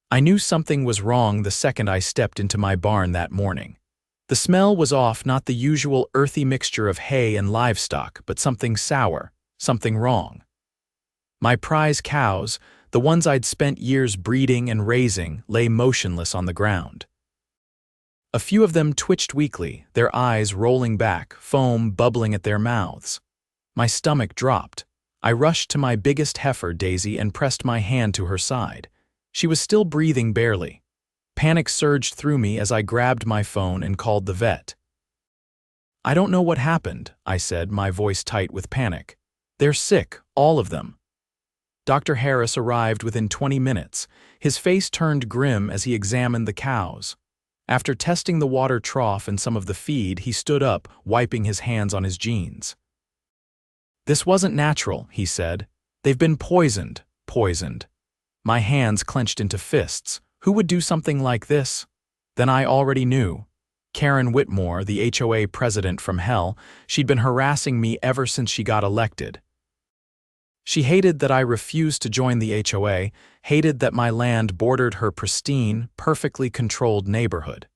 I knew something was wrong the second I stepped into my barn that morning. The smell was off, not the usual earthy mixture of hay and livestock, but something sour, something wrong. My prize cows, the ones I'd spent years breeding and raising, lay motionless on the ground. A few of them twitched weakly, their eyes rolling back, foam bubbling at their mouths. My stomach dropped. I rushed to my biggest heifer, Daisy, and pressed my hand to her side. She was still breathing barely. Panic surged through me as I grabbed my phone and called the vet. "I don't know what happened," I said, my voice tight with panic. "They're sick, all of them." Dr. Harris arrived within 20 minutes. His face turned grim as he examined the cows. After testing the water trough and some of the feed, he stood up, wiping his hands on his jeans. "This wasn't natural," he said. "They've been poisoned." My hands clenched into fists. Who would do something like this? Then I already knew. Karren Whitmore, the HOA president from hell, she'd been harassing me ever since she got elected. She hated that I refused to join the HOA, hated that my land bordered her pristine, perfectly controlled neighborhood.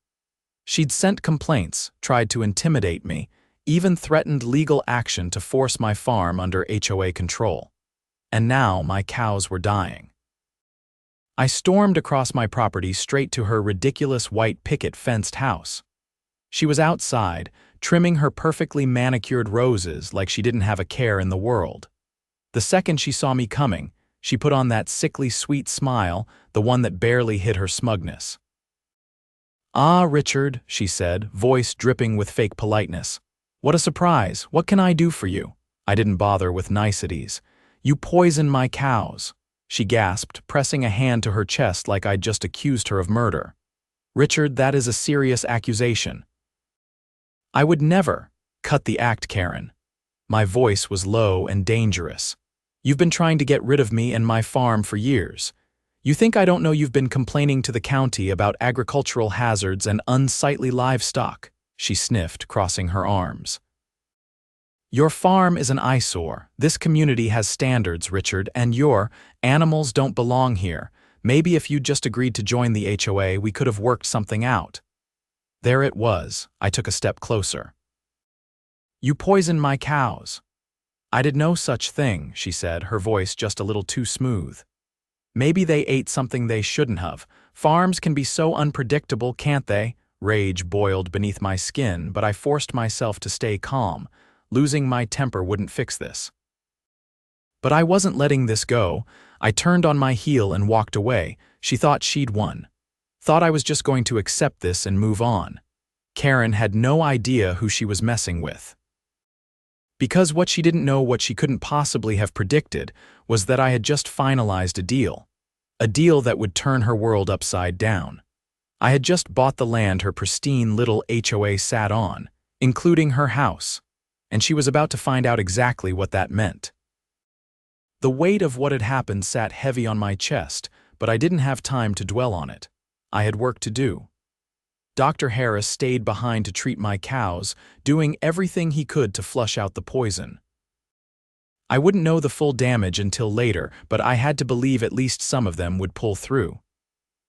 She'd sent complaints, tried to intimidate me, even threatened legal action to force my farm under HOA control. And now my cows were dying. I stormed across my property straight to her ridiculous white picket-fenced house. She was outside, trimming her perfectly manicured roses like she didn't have a care in the world. The second she saw me coming, she put on that sickly sweet smile, the one that barely hid her smugness. "Ah, Richard," she said, voice dripping with fake politeness. "What a surprise. What can I do for you?" I didn't bother with niceties. "You poisoned my cows," she gasped, pressing a hand to her chest like I'd just accused her of murder. "Richard, that is a serious accusation." "I would never." "Cut the act, Karren." My voice was low and dangerous. "You've been trying to get rid of me and my farm for years. You think I don't know you've been complaining to the county about agricultural hazards and unsightly livestock?" She sniffed, crossing her arms. "Your farm is an eyesore. This community has standards, Richard, and your animals don't belong here. Maybe if you'd just agreed to join the HOA, we could have worked something out." There it was. I took a step closer. "You poisoned my cows." "I did no such thing," she said, her voice just a little too smooth. "Maybe they ate something they shouldn't have. Farms can be so unpredictable, can't they?" Rage boiled beneath my skin, but I forced myself to stay calm. Losing my temper wouldn't fix this. But I wasn't letting this go. I turned on my heel and walked away. She thought she'd won. Thought I was just going to accept this and move on. Karren had no idea who she was messing with. Because what she didn't know, what she couldn't possibly have predicted, was that I had just finalized a deal. A deal that would turn her world upside down. I had just bought the land her pristine little HOA sat on, including her house, and she was about to find out exactly what that meant. The weight of what had happened sat heavy on my chest, but I didn't have time to dwell on it. I had work to do. Dr. Harris stayed behind to treat my cows, doing everything he could to flush out the poison. I wouldn't know the full damage until later, but I had to believe at least some of them would pull through.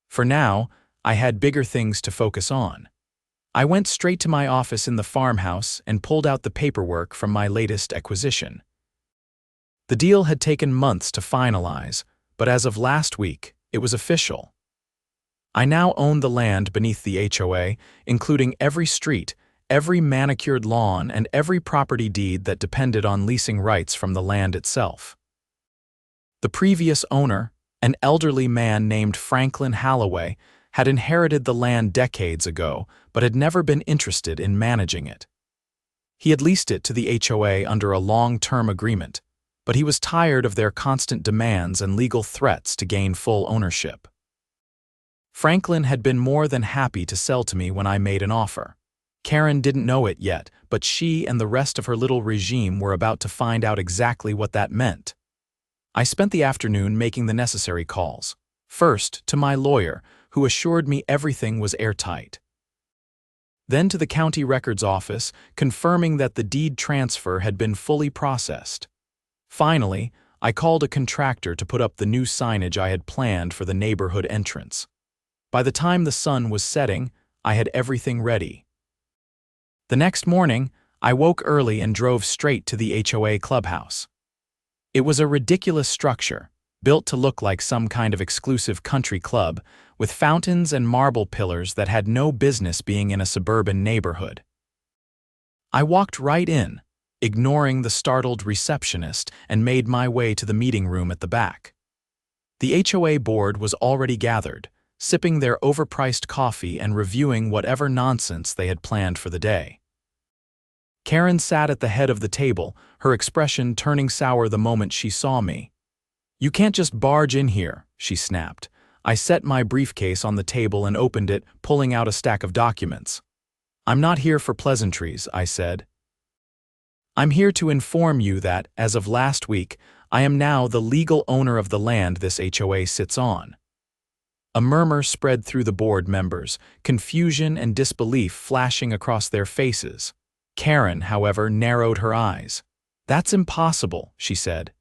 For now, I had bigger things to focus on. I went straight to my office in the farmhouse and pulled out the paperwork from my latest acquisition. The deal had taken months to finalize, but as of last week, it was official. I now owned the land beneath the HOA, including every street, every manicured lawn, and every property deed that depended on leasing rights from the land itself. The previous owner, an elderly man named Franklin Holloway, had inherited the land decades ago, but had never been interested in managing it. He had leased it to the HOA under a long-term agreement, but he was tired of their constant demands and legal threats to gain full ownership. Franklin had been more than happy to sell to me when I made an offer. Karren didn't know it yet, but she and the rest of her little regime were about to find out exactly what that meant. I spent the afternoon making the necessary calls. First, to my lawyer, who assured me everything was airtight. Then to the county records office, confirming that the deed transfer had been fully processed. Finally, I called a contractor to put up the new signage I had planned for the neighborhood entrance. By the time the sun was setting, I had everything ready. The next morning, I woke early and drove straight to the HOA clubhouse. It was a ridiculous structure, built to look like some kind of exclusive country club, with fountains and marble pillars that had no business being in a suburban neighborhood. I walked right in, ignoring the startled receptionist, and made my way to the meeting room at the back. The HOA board was already gathered, sipping their overpriced coffee and reviewing whatever nonsense they had planned for the day. Karren sat at the head of the table, her expression turning sour the moment she saw me. "You can't just barge in here," she snapped. I set my briefcase on the table and opened it, pulling out a stack of documents. "I'm not here for pleasantries," I said. "I'm here to inform you that, as of last week, I am now the legal owner of the land this HOA sits on." A murmur spread through the board members, confusion and disbelief flashing across their faces. Karren, however, narrowed her eyes. "That's impossible," she said.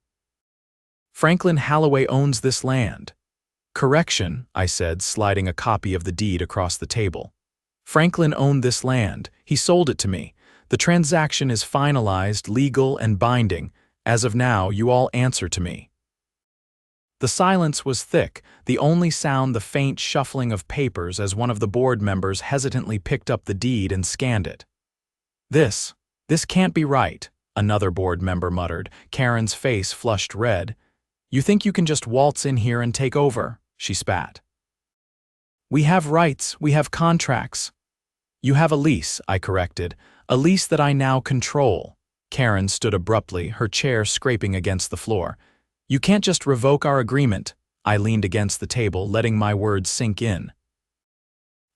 "Franklin Holloway owns this land." "Correction," I said, sliding a copy of the deed across the table. "Franklin owned this land. He sold it to me. The transaction is finalized, legal, and binding. As of now, you all answer to me." The silence was thick, the only sound the faint shuffling of papers as one of the board members hesitantly picked up the deed and scanned it. This can't be right," another board member muttered. Karren's face flushed red. "You think you can just waltz in here and take over?" she spat. "We have rights, we have contracts." "You have a lease," I corrected, "a lease that I now control." Karren stood abruptly, her chair scraping against the floor. "You can't just revoke our agreement." I leaned against the table, letting my words sink in.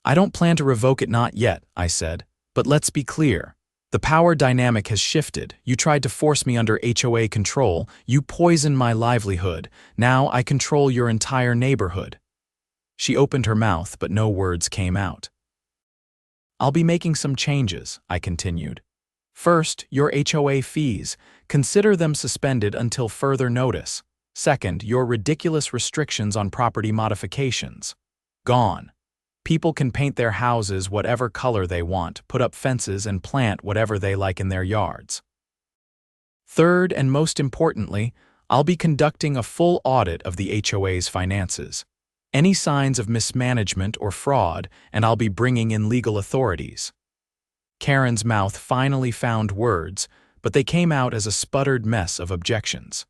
"I don't plan to revoke it, not yet," I said. "But let's be clear. The power dynamic has shifted. You tried to force me under HOA control. You poisoned my livelihood. Now I control your entire neighborhood." She opened her mouth, but no words came out. "I'll be making some changes," I continued. "First, your HOA fees. Consider them suspended until further notice. Second, your ridiculous restrictions on property modifications. Gone. People can paint their houses whatever color they want, put up fences, and plant whatever they like in their yards. Third, and most importantly, I'll be conducting a full audit of the HOA's finances. Any signs of mismanagement or fraud, and I'll be bringing in legal authorities." Karren's mouth finally found words, but they came out as a sputtered mess of objections.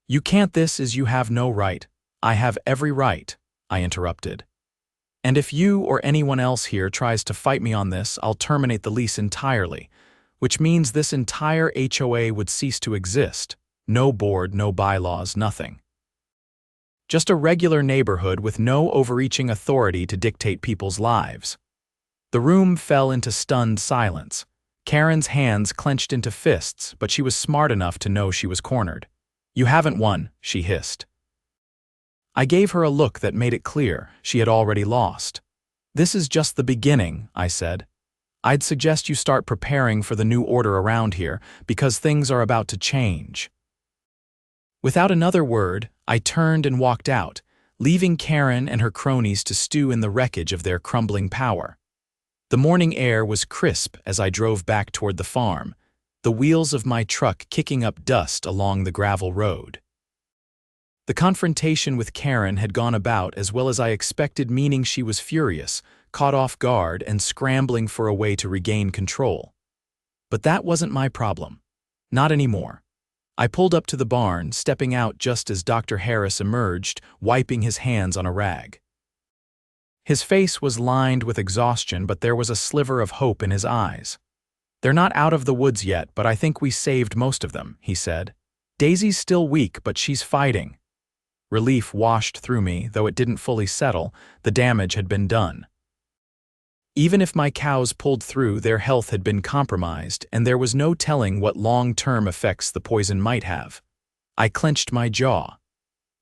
"You can't. This is you have no right." "I have every right," I interrupted. "And if you or anyone else here tries to fight me on this, I'll terminate the lease entirely, which means this entire HOA would cease to exist. No board, no bylaws, nothing. Just a regular neighborhood with no overreaching authority to dictate people's lives." The room fell into stunned silence. Karren's hands clenched into fists, but she was smart enough to know she was cornered. "You haven't won," she hissed. I gave her a look that made it clear she had already lost. "This is just the beginning," I said. "I'd suggest you start preparing for the new order around here, because things are about to change." Without another word, I turned and walked out, leaving Karren and her cronies to stew in the wreckage of their crumbling power. The morning air was crisp as I drove back toward the farm, the wheels of my truck kicking up dust along the gravel road. The confrontation with Karren had gone about as well as I expected, meaning she was furious, caught off guard, and scrambling for a way to regain control. But that wasn't my problem. Not anymore. I pulled up to the barn, stepping out just as Dr. Harris emerged, wiping his hands on a rag. His face was lined with exhaustion, but there was a sliver of hope in his eyes. "They're not out of the woods yet, but I think we saved most of them," he said. "Daisy's still weak, but she's fighting." Relief washed through me, though it didn't fully settle. The damage had been done. Even if my cows pulled through, their health had been compromised, and there was no telling what long-term effects the poison might have. I clenched my jaw.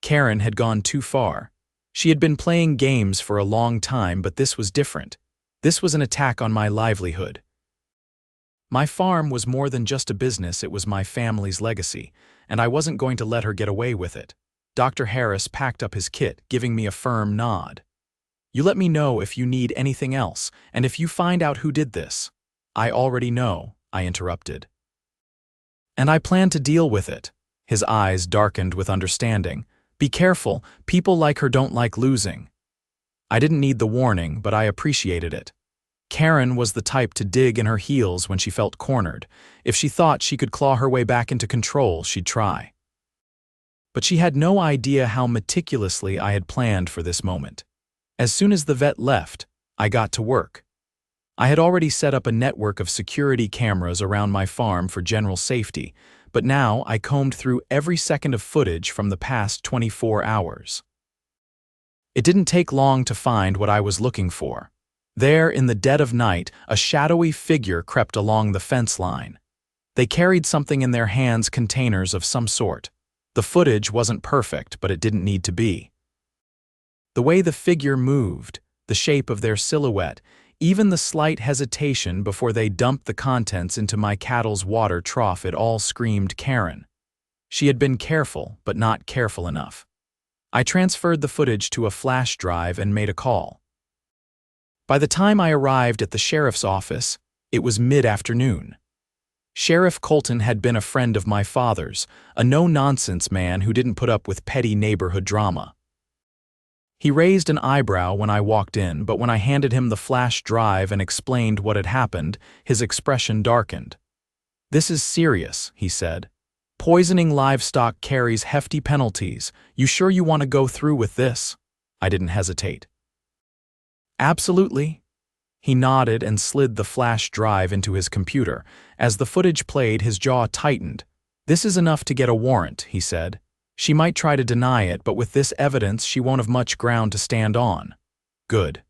Karren had gone too far. She had been playing games for a long time, but this was different. This was an attack on my livelihood. My farm was more than just a business, it was my family's legacy, and I wasn't going to let her get away with it. Dr. Harris packed up his kit, giving me a firm nod. You let me know if you need anything else, and if you find out who did this. I already know, I interrupted. And I plan to deal with it. His eyes darkened with understanding. Be careful, people like her don't like losing. I didn't need the warning, but I appreciated it. Karren was the type to dig in her heels when she felt cornered. If she thought she could claw her way back into control, she'd try. But she had no idea how meticulously I had planned for this moment. As soon as the vet left, I got to work. I had already set up a network of security cameras around my farm for general safety, but now I combed through every second of footage from the past 24 hours. It didn't take long to find what I was looking for. There, in the dead of night, a shadowy figure crept along the fence line. They carried something in their hands, containers of some sort. The footage wasn't perfect, but it didn't need to be. The way the figure moved, the shape of their silhouette, even the slight hesitation before they dumped the contents into my cattle's water trough, it all screamed Karren. She had been careful, but not careful enough. I transferred the footage to a flash drive and made a call. By the time I arrived at the sheriff's office, it was mid-afternoon. Sheriff Colton had been a friend of my father's, a no-nonsense man who didn't put up with petty neighborhood drama. He raised an eyebrow when I walked in, but when I handed him the flash drive and explained what had happened, his expression darkened. "This is serious," he said. "Poisoning livestock carries hefty penalties. You sure you want to go through with this?" I didn't hesitate. "Absolutely." He nodded and slid the flash drive into his computer. As the footage played, his jaw tightened. "This is enough to get a warrant," he said. "She might try to deny it, but with this evidence, she won't have much ground to stand on." Good.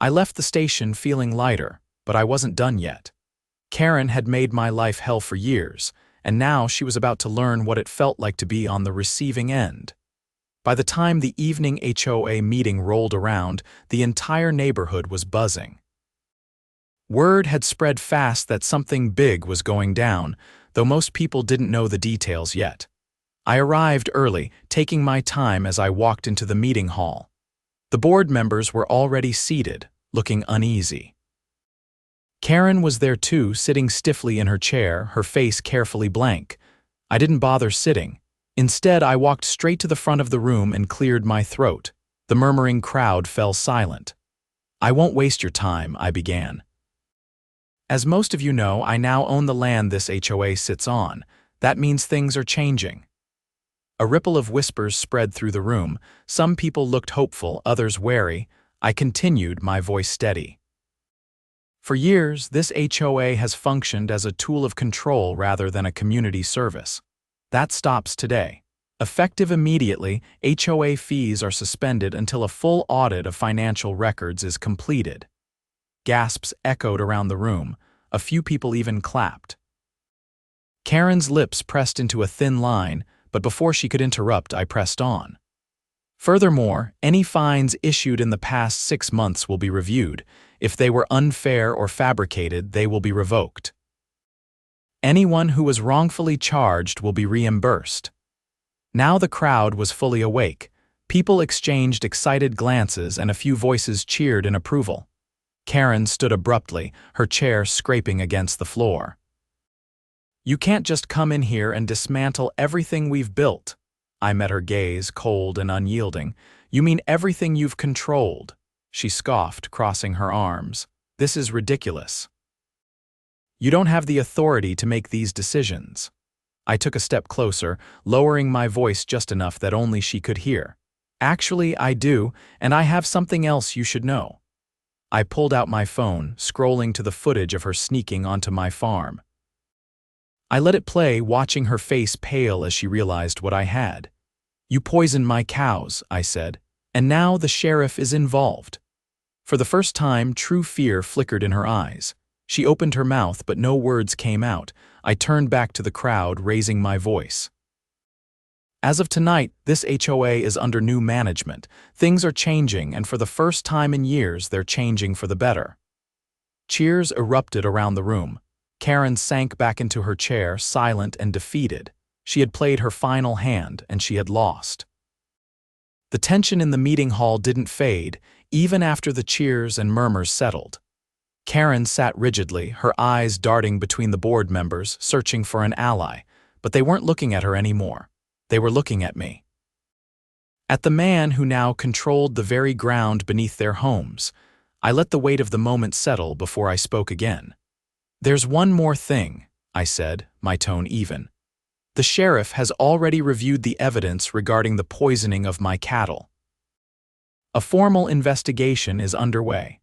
I left the station feeling lighter, but I wasn't done yet. Karren had made my life hell for years, and now she was about to learn what it felt like to be on the receiving end. By the time the evening HOA meeting rolled around, the entire neighborhood was buzzing. Word had spread fast that something big was going down, though most people didn't know the details yet. I arrived early, taking my time as I walked into the meeting hall. The board members were already seated, looking uneasy. Karren was there too, sitting stiffly in her chair, her face carefully blank. I didn't bother sitting. Instead, I walked straight to the front of the room and cleared my throat. The murmuring crowd fell silent. "I won't waste your time," I began. "As most of you know, I now own the land this HOA sits on. That means things are changing." A ripple of whispers spread through the room. Some people looked hopeful, others wary. I continued, my voice steady. "For years, this HOA has functioned as a tool of control rather than a community service. That stops today. Effective immediately, HOA fees are suspended until a full audit of financial records is completed." Gasps echoed around the room. A few people even clapped. Karren's lips pressed into a thin line, but before she could interrupt, I pressed on. "Furthermore, any fines issued in the past 6 months will be reviewed. If they were unfair or fabricated, they will be revoked. Anyone who was wrongfully charged will be reimbursed." Now the crowd was fully awake. People exchanged excited glances and a few voices cheered in approval. Karren stood abruptly, her chair scraping against the floor. "You can't just come in here and dismantle everything we've built." I met her gaze, cold and unyielding. "You mean everything you've controlled?" She scoffed, crossing her arms. "This is ridiculous. You don't have the authority to make these decisions." I took a step closer, lowering my voice just enough that only she could hear. "Actually, I do, and I have something else you should know." I pulled out my phone, scrolling to the footage of her sneaking onto my farm. I let it play, watching her face pale as she realized what I had. "You poisoned my cows," I said, "and now the sheriff is involved." For the first time, true fear flickered in her eyes. She opened her mouth, but no words came out. I turned back to the crowd, raising my voice. "As of tonight, this HOA is under new management. Things are changing, and for the first time in years, they're changing for the better." Cheers erupted around the room. Karren sank back into her chair, silent and defeated. She had played her final hand, and she had lost. The tension in the meeting hall didn't fade, even after the cheers and murmurs settled. Karren sat rigidly, her eyes darting between the board members, searching for an ally, but they weren't looking at her anymore. They were looking at me. At the man who now controlled the very ground beneath their homes. I let the weight of the moment settle before I spoke again. "There's one more thing," I said, my tone even. "The sheriff has already reviewed the evidence regarding the poisoning of my cattle. A formal investigation is underway."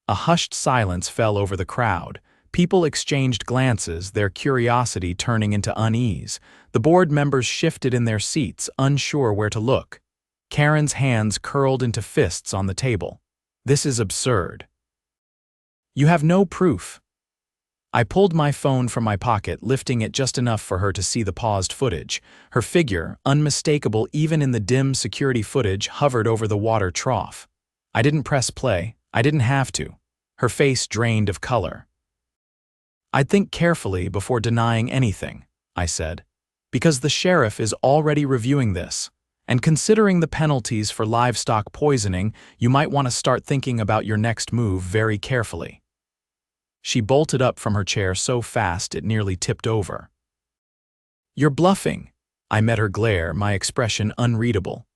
A hushed silence fell over the crowd. People exchanged glances, their curiosity turning into unease. The board members shifted in their seats, unsure where to look. Karren's hands curled into fists on the table. "This is absurd." "You have no proof." I pulled my phone from my pocket, lifting it just enough for her to see the paused footage. Her figure, unmistakable even in the dim security footage, hovered over the water trough. I didn't press play. I didn't have to. Her face drained of color. "I'd think carefully before denying anything," I said, "because the sheriff is already reviewing this. And considering the penalties for livestock poisoning, you might want to start thinking about your next move very carefully." She bolted up from her chair so fast it nearly tipped over. "You're bluffing." I met her glare, my expression unreadable.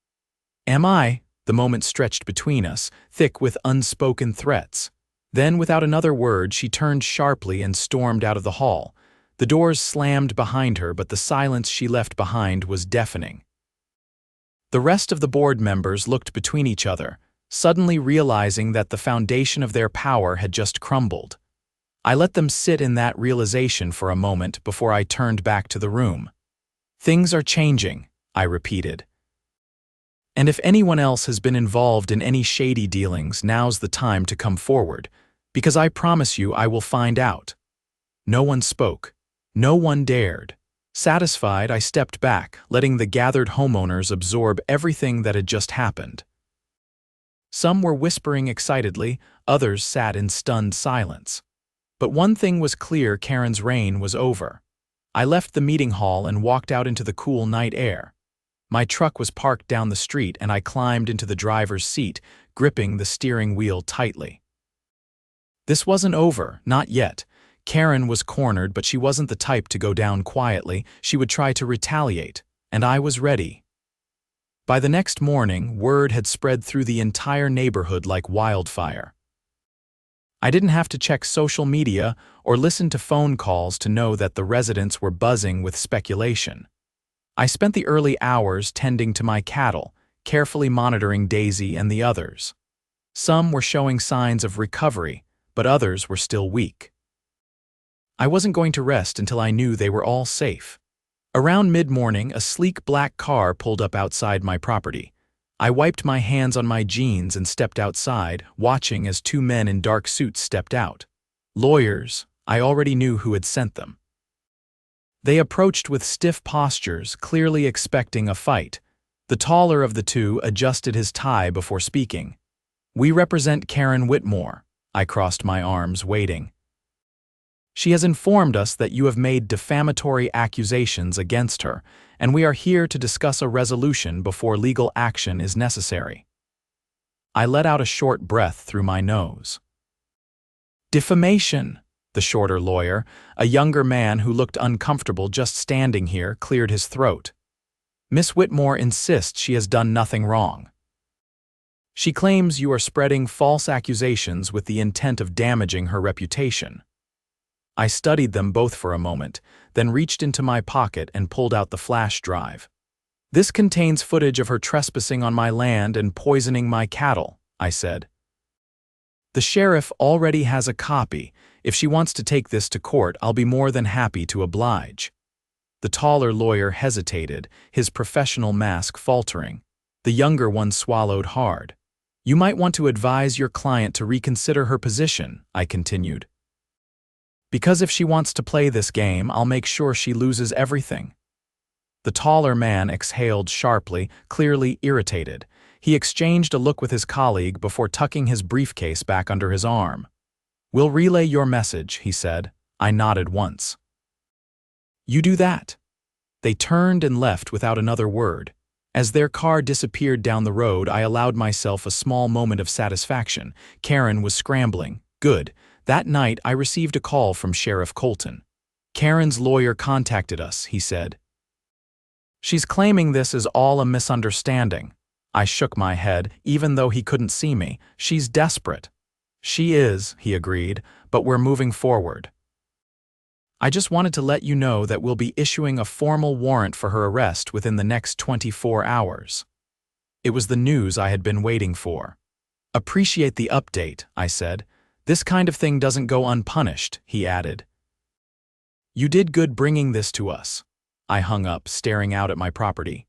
"Am I?" The moment stretched between us, thick with unspoken threats. Then, without another word, she turned sharply and stormed out of the hall. The doors slammed behind her, but the silence she left behind was deafening. The rest of the board members looked between each other, suddenly realizing that the foundation of their power had just crumbled. I let them sit in that realization for a moment before I turned back to the room. "Things are changing," I repeated. "And if anyone else has been involved in any shady dealings, now's the time to come forward, because I promise you I will find out." No one spoke. No one dared. Satisfied, I stepped back, letting the gathered homeowners absorb everything that had just happened. Some were whispering excitedly, others sat in stunned silence. But one thing was clear: Karren's reign was over. I left the meeting hall and walked out into the cool night air. My truck was parked down the street and I climbed into the driver's seat, gripping the steering wheel tightly. This wasn't over, not yet. Karren was cornered, but she wasn't the type to go down quietly. She would try to retaliate, and I was ready. By the next morning, word had spread through the entire neighborhood like wildfire. I didn't have to check social media or listen to phone calls to know that the residents were buzzing with speculation. I spent the early hours tending to my cattle, carefully monitoring Daisy and the others. Some were showing signs of recovery, but others were still weak. I wasn't going to rest until I knew they were all safe. Around mid-morning, a sleek black car pulled up outside my property. I wiped my hands on my jeans and stepped outside, watching as two men in dark suits stepped out. Lawyers. I already knew who had sent them. They approached with stiff postures, clearly expecting a fight. The taller of the two adjusted his tie before speaking. "We represent Karren Whitmore." I crossed my arms, waiting. "She has informed us that you have made defamatory accusations against her, and we are here to discuss a resolution before legal action is necessary." I let out a short breath through my nose. "Defamation," the shorter lawyer, a younger man who looked uncomfortable just standing here, cleared his throat. "Miss Whitmore insists she has done nothing wrong. She claims you are spreading false accusations with the intent of damaging her reputation." I studied them both for a moment, then reached into my pocket and pulled out the flash drive. "This contains footage of her trespassing on my land and poisoning my cattle," I said. "The sheriff already has a copy. If she wants to take this to court, I'll be more than happy to oblige." The taller lawyer hesitated, his professional mask faltering. The younger one swallowed hard. "You might want to advise your client to reconsider her position," I continued. "Because if she wants to play this game, I'll make sure she loses everything." The taller man exhaled sharply, clearly irritated. He exchanged a look with his colleague before tucking his briefcase back under his arm. "We'll relay your message," he said. I nodded once. "You do that." They turned and left without another word. As their car disappeared down the road, I allowed myself a small moment of satisfaction. Karren was scrambling. Good. That night, I received a call from Sheriff Colton. Karren's lawyer contacted us, he said. She's claiming this is all a misunderstanding. I shook my head, even though he couldn't see me. She's desperate. She is, he agreed, but we're moving forward. I just wanted to let you know that we'll be issuing a formal warrant for her arrest within the next 24 hours. It was the news I had been waiting for. Appreciate the update, I said. This kind of thing doesn't go unpunished, he added. You did good bringing this to us. I hung up, staring out at my property.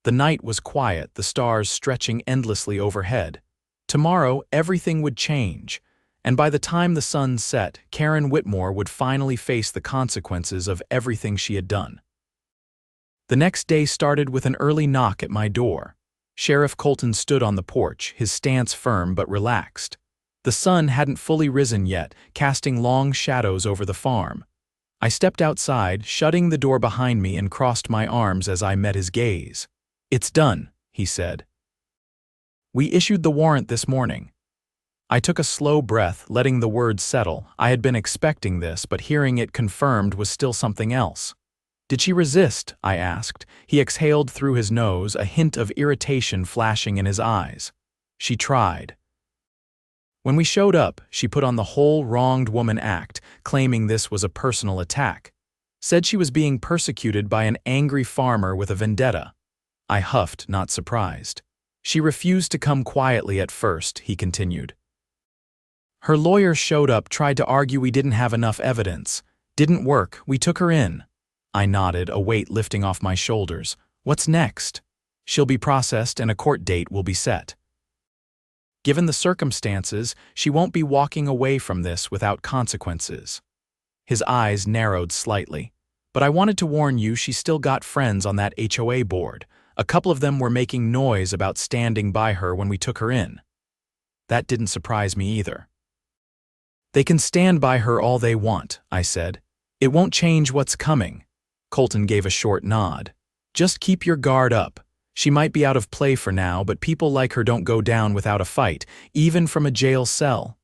The night was quiet, the stars stretching endlessly overhead. Tomorrow, everything would change, and by the time the sun set, Karren Whitmore would finally face the consequences of everything she had done. The next day started with an early knock at my door. Sheriff Colton stood on the porch, his stance firm but relaxed. The sun hadn't fully risen yet, casting long shadows over the farm. I stepped outside, shutting the door behind me, and crossed my arms as I met his gaze. It's done, he said. We issued the warrant this morning. I took a slow breath, letting the words settle. I had been expecting this, but hearing it confirmed was still something else. Did she resist? I asked. He exhaled through his nose, a hint of irritation flashing in his eyes. She tried. When we showed up, she put on the whole wronged woman act, claiming this was a personal attack. Said she was being persecuted by an angry farmer with a vendetta. I huffed, not surprised. She refused to come quietly at first, he continued. Her lawyer showed up, tried to argue we didn't have enough evidence. Didn't work, we took her in. I nodded, a weight lifting off my shoulders. What's next? She'll be processed and a court date will be set. Given the circumstances, she won't be walking away from this without consequences. His eyes narrowed slightly. But I wanted to warn you, she's still got friends on that HOA board. A couple of them were making noise about standing by her when we took her in. That didn't surprise me either. They can stand by her all they want, I said. It won't change what's coming. Colton gave a short nod. Just keep your guard up. She might be out of play for now, but people like her don't go down without a fight, even from a jail cell.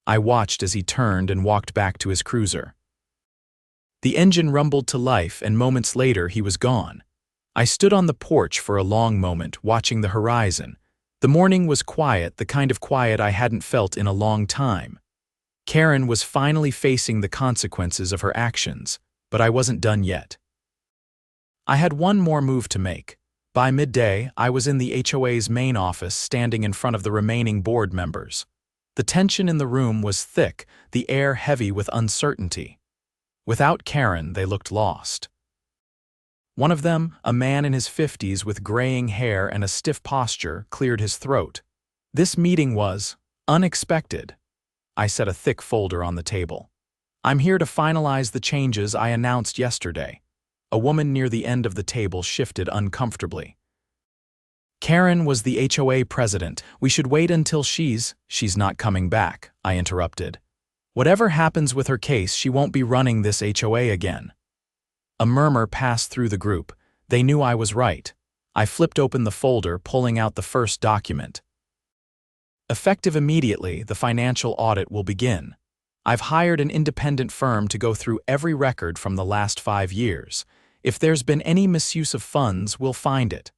I watched as he turned and walked back to his cruiser. The engine rumbled to life, and moments later he was gone. I stood on the porch for a long moment, watching the horizon. The morning was quiet, the kind of quiet I hadn't felt in a long time. Karren was finally facing the consequences of her actions, but I wasn't done yet. I had one more move to make. By midday, I was in the HOA's main office, standing in front of the remaining board members. The tension in the room was thick, the air heavy with uncertainty. Without Karren, they looked lost. One of them, a man in his 50s with graying hair and a stiff posture, cleared his throat. This meeting was unexpected. I set a thick folder on the table. I'm here to finalize the changes I announced yesterday. A woman near the end of the table shifted uncomfortably. Karren was the HOA president. We should wait until she's not coming back, I interrupted. Whatever happens with her case, she won't be running this HOA again. A murmur passed through the group. They knew I was right. I flipped open the folder, pulling out the first document. Effective immediately, the financial audit will begin. I've hired an independent firm to go through every record from the last 5 years. If there's been any misuse of funds, we'll find it.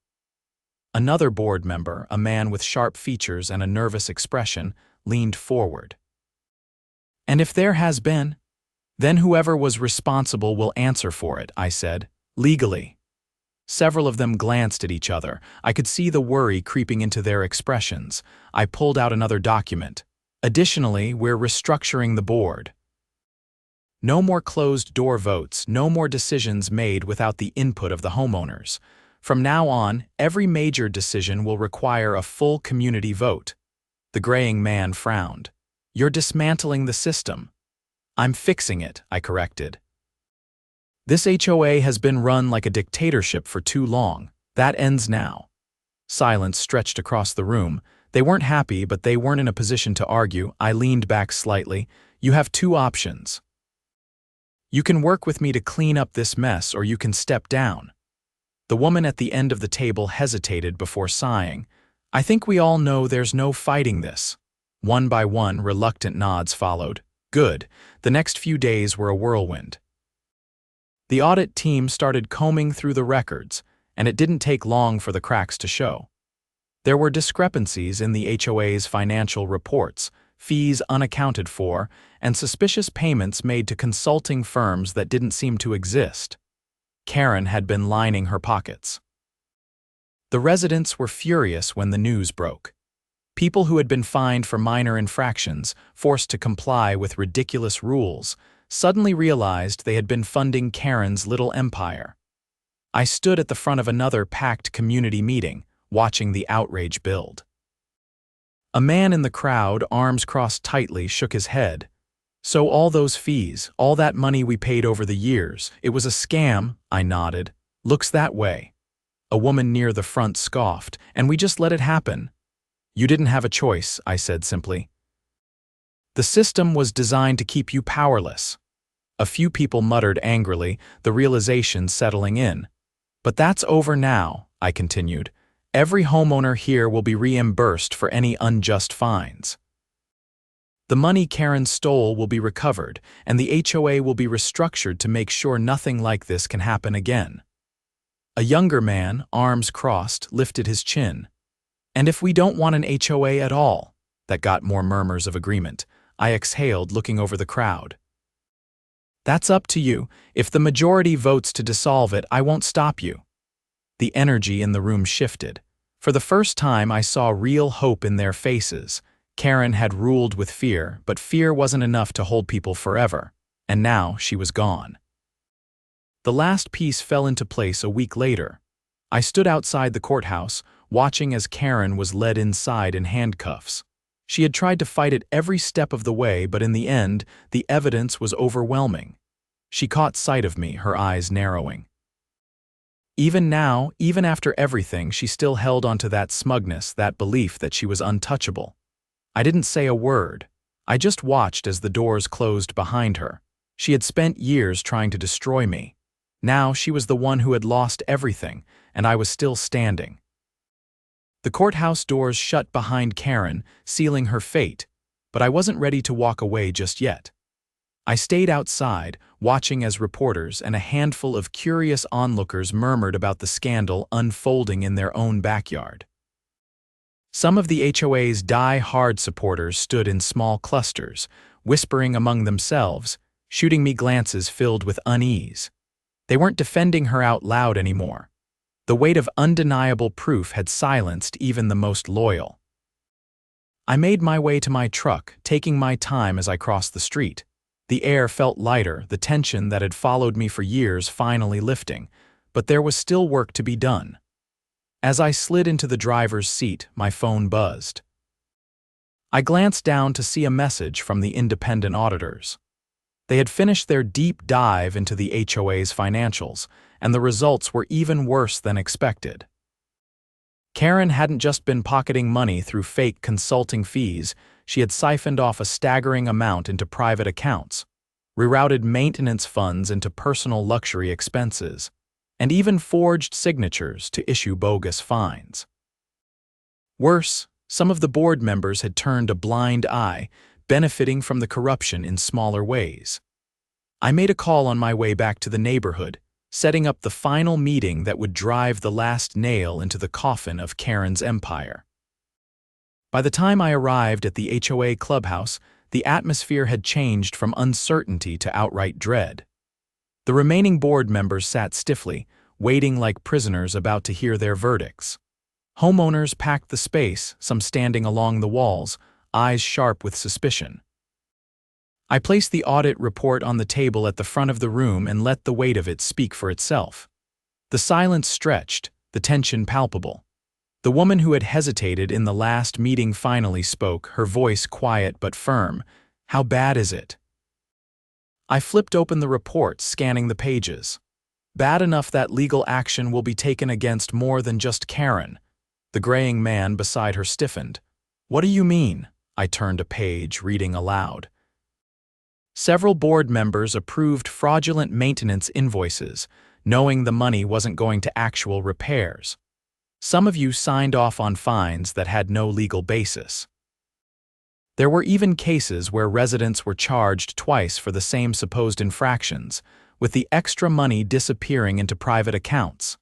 Another board member, a man with sharp features and a nervous expression, leaned forward. And if there has been, then whoever was responsible will answer for it, I said, legally. Several of them glanced at each other. I could see the worry creeping into their expressions. I pulled out another document. Additionally, we're restructuring the board. No more closed-door votes, no more decisions made without the input of the homeowners. From now on, every major decision will require a full community vote. The graying man frowned. You're dismantling the system. I'm fixing it, I corrected. This HOA has been run like a dictatorship for too long. That ends now. Silence stretched across the room. They weren't happy, but they weren't in a position to argue. I leaned back slightly. You have 2 options. You can work with me to clean up this mess, or you can step down. The woman at the end of the table hesitated before sighing. "I think we all know there's no fighting this." One by one, reluctant nods followed. Good. The next few days were a whirlwind. The audit team started combing through the records, and it didn't take long for the cracks to show. There were discrepancies in the HOA's financial reports, fees unaccounted for, and suspicious payments made to consulting firms that didn't seem to exist. Karren had been lining her pockets. The residents were furious when the news broke. People who had been fined for minor infractions, forced to comply with ridiculous rules, suddenly realized they had been funding Karren's little empire. I stood at the front of another packed community meeting, watching the outrage build. A man in the crowd, arms crossed tightly, shook his head. "So all those fees, all that money we paid over the years, it was a scam?" I nodded. "Looks that way." A woman near the front scoffed, "And we just let it happen." "You didn't have a choice," I said simply. "The system was designed to keep you powerless." A few people muttered angrily, the realization settling in. "But that's over now," I continued. "Every homeowner here will be reimbursed for any unjust fines. The money Karren stole will be recovered, and the HOA will be restructured to make sure nothing like this can happen again." A younger man, arms crossed, lifted his chin. "And if we don't want an HOA at all?" That got more murmurs of agreement. I exhaled, looking over the crowd. "That's up to you. If the majority votes to dissolve it, I won't stop you." The energy in the room shifted. For the first time, I saw real hope in their faces. Karren had ruled with fear, but fear wasn't enough to hold people forever. And now she was gone. The last piece fell into place a week later. I stood outside the courthouse, watching as Karren was led inside in handcuffs. She had tried to fight it every step of the way, but in the end, the evidence was overwhelming. She caught sight of me, her eyes narrowing. Even now, even after everything, she still held onto that smugness, that belief that she was untouchable. I didn't say a word. I just watched as the doors closed behind her. She had spent years trying to destroy me. Now she was the one who had lost everything, and I was still standing. The courthouse doors shut behind Karren, sealing her fate, but I wasn't ready to walk away just yet. I stayed outside, watching as reporters and a handful of curious onlookers murmured about the scandal unfolding in their own backyard. Some of the HOA's die-hard supporters stood in small clusters, whispering among themselves, shooting me glances filled with unease. They weren't defending her out loud anymore. The weight of undeniable proof had silenced even the most loyal. I made my way to my truck, taking my time as I crossed the street. The air felt lighter, the tension that had followed me for years finally lifting, but there was still work to be done. As I slid into the driver's seat, my phone buzzed. I glanced down to see a message from the independent auditors. They had finished their deep dive into the HOA's financials, and the results were even worse than expected. Karren hadn't just been pocketing money through fake consulting fees, she had siphoned off a staggering amount into private accounts, rerouted maintenance funds into personal luxury expenses, and even forged signatures to issue bogus fines. Worse, some of the board members had turned a blind eye, benefiting from the corruption in smaller ways. I made a call on my way back to the neighborhood, setting up the final meeting that would drive the last nail into the coffin of Karren's empire. By the time I arrived at the HOA clubhouse, the atmosphere had changed from uncertainty to outright dread. The remaining board members sat stiffly, waiting like prisoners about to hear their verdicts. Homeowners packed the space, some standing along the walls, eyes sharp with suspicion. I placed the audit report on the table at the front of the room and let the weight of it speak for itself. The silence stretched, the tension palpable. The woman who had hesitated in the last meeting finally spoke, her voice quiet but firm. "How bad is it?" I flipped open the report, scanning the pages. "Bad enough that legal action will be taken against more than just Karren." The graying man beside her stiffened. "What do you mean?" I turned a page, reading aloud. Several board members approved fraudulent maintenance invoices, knowing the money wasn't going to actual repairs. Some of you signed off on fines that had no legal basis. There were even cases where residents were charged twice for the same supposed infractions, with the extra money disappearing into private accounts.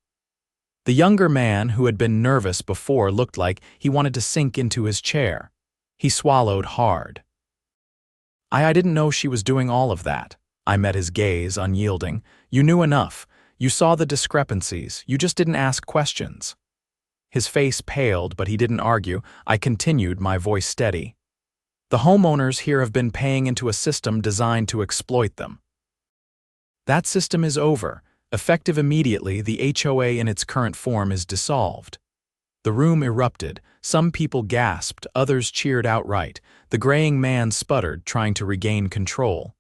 The younger man who had been nervous before looked like he wanted to sink into his chair. He swallowed hard. I didn't know she was doing all of that. I met his gaze, unyielding. You knew enough. You saw the discrepancies. You just didn't ask questions. His face paled, but he didn't argue. I continued, my voice steady. The homeowners here have been paying into a system designed to exploit them. That system is over. Effective immediately, the HOA in its current form is dissolved. The room erupted. Some people gasped, others cheered outright. The graying man sputtered, trying to regain control.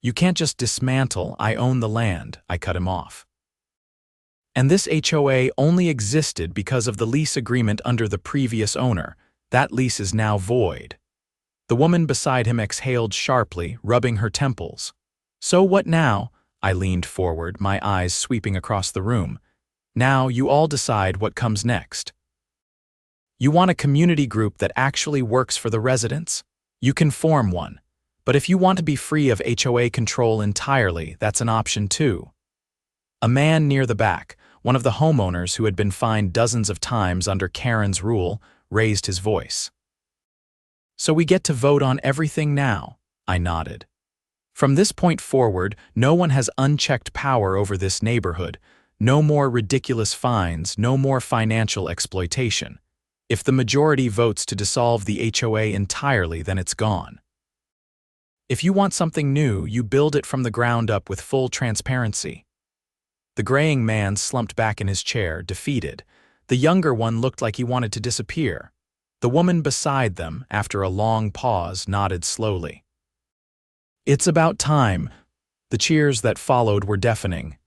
You can't just dismantle. I own the land. I cut him off. And this HOA only existed because of the lease agreement under the previous owner. That lease is now void. The woman beside him exhaled sharply, rubbing her temples. So what now? I leaned forward, my eyes sweeping across the room. Now you all decide what comes next. You want a community group that actually works for the residents? You can form one. But if you want to be free of HOA control entirely, that's an option too. A man near the back, one of the homeowners who had been fined dozens of times under Karren's rule, raised his voice. So we get to vote on everything now? I nodded. From this point forward, no one has unchecked power over this neighborhood. No more ridiculous fines, no more financial exploitation. If the majority votes to dissolve the HOA entirely, then it's gone. If you want something new, you build it from the ground up with full transparency. The graying man slumped back in his chair, defeated. The younger one looked like he wanted to disappear. The woman beside them, after a long pause, nodded slowly. It's about time. The cheers that followed were deafening.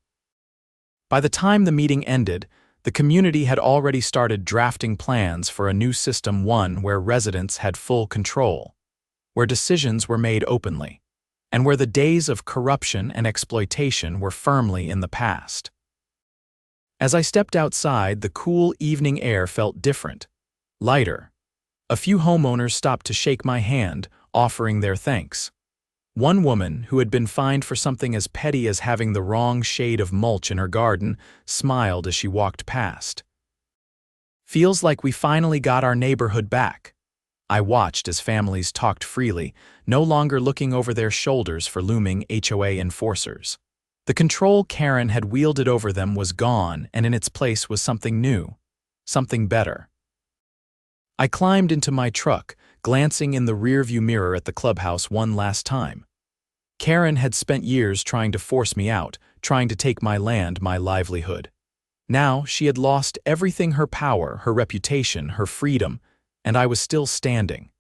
By the time the meeting ended, the community had already started drafting plans for a new system, one where residents had full control, where decisions were made openly, and where the days of corruption and exploitation were firmly in the past. As I stepped outside, the cool evening air felt different, lighter. A few homeowners stopped to shake my hand, offering their thanks. One woman, who had been fined for something as petty as having the wrong shade of mulch in her garden, smiled as she walked past. Feels like we finally got our neighborhood back. I watched as families talked freely, no longer looking over their shoulders for looming HOA enforcers. The control Karren had wielded over them was gone, and in its place was something new, something better. I climbed into my truck, glancing in the rearview mirror at the clubhouse one last time. Karren had spent years trying to force me out, trying to take my land, my livelihood. Now she had lost everything, her power, her reputation, her freedom, and I was still standing.